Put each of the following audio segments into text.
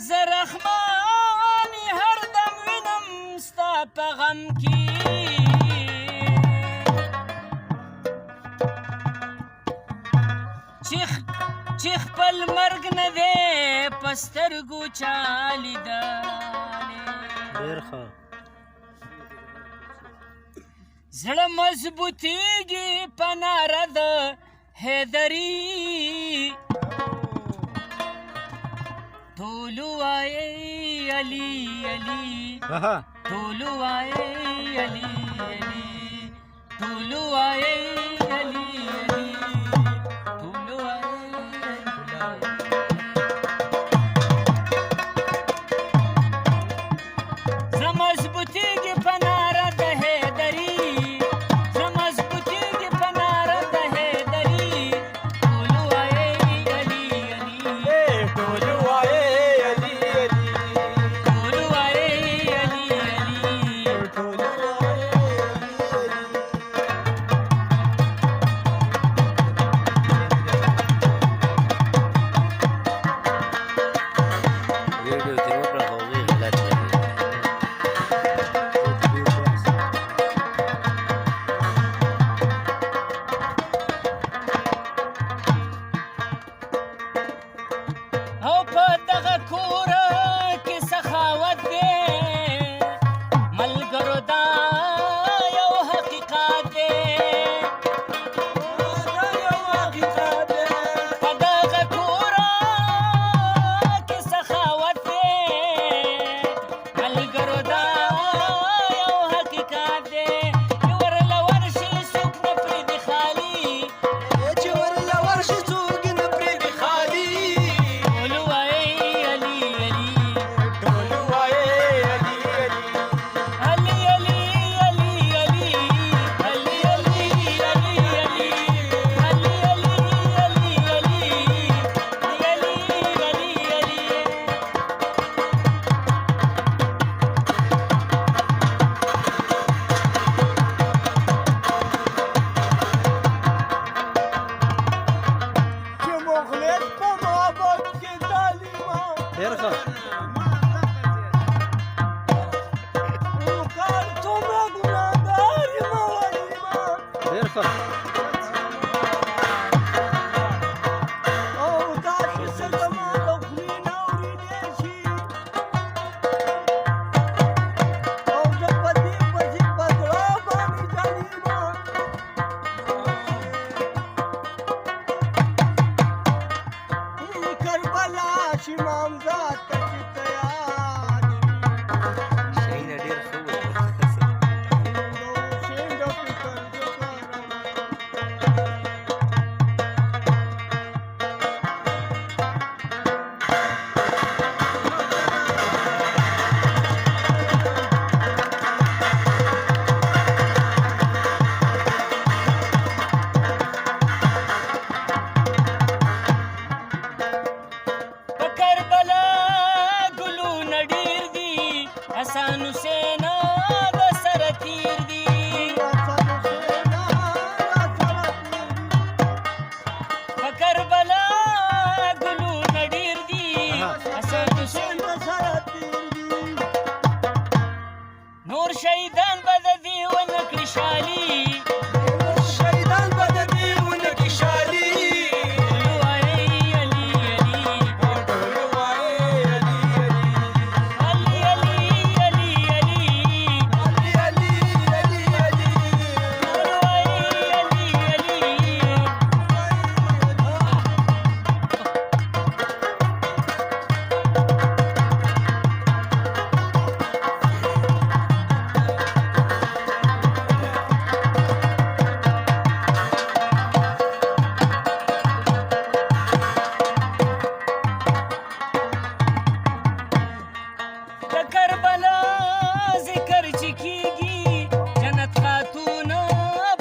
زه رحماني هر دم وینم ستا په غم کې چې خپل مرګ نه دی په سترګو چا لیدلی ډېر ښه زړه مضبوطېږي په ناره د حیدري ټول وایي علي علي ټول وایي علي علي ټول وایي علي علي ټول وایي زړه مضبوطېږي په ناره د حیدري زړه مضبوطېږي په ناره د حیدري ټول وایي علي علي ټول وایي علي علي ټول وایي علي علي ټول وایي ویډیو کې وکړه خو وی غلط دی او په دغه کوره کې سخاوت دی ملګرو دا یو حقیقت دی په دغه کوره کې سخاوت دی ملګرو دا یو حقیقت دی چې ورله ورشي څوک نه پرېږدي خالي چې ورله ورشي څوک نه پرېږدي خالي ټول وایي علي علي ټول وایي علي علي علي علي علي علي علي علي علي علي علي علي علي چې مخلص په محبت کې ظالما ډېر ښه وکړ څومره ګناهګار یم ولیما ډېر ښه او کاشې څه زما د خولې نه اورېدی شي او زه په دې پسې په زړه باندې ځلیږم کربلا شي مامزاد ته چې تیار شي شي نه ډېر ښه و نو شین د فکر ذکرم په کربلا ګلونه ډېر دي حسن حسین د سره تیر دي په کربلا ګلونه ډېر دي حسن حسین نور شهیدان به د دې ونه کړي شالي شهیدان به د دې ونه کې شالي ټول وایي علي علي ټول وایي علي علي علي علي علي علي علي علي علي ټول وایي علي علي د کربلا ذکر چې کیږي جنت خاتون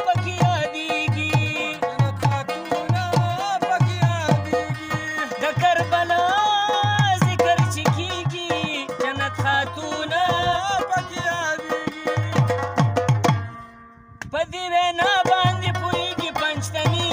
پکې یادېږي د کربلا ذکر چې کیږي جنت خاتون په دې وینا باندې پوهېږي پنجتني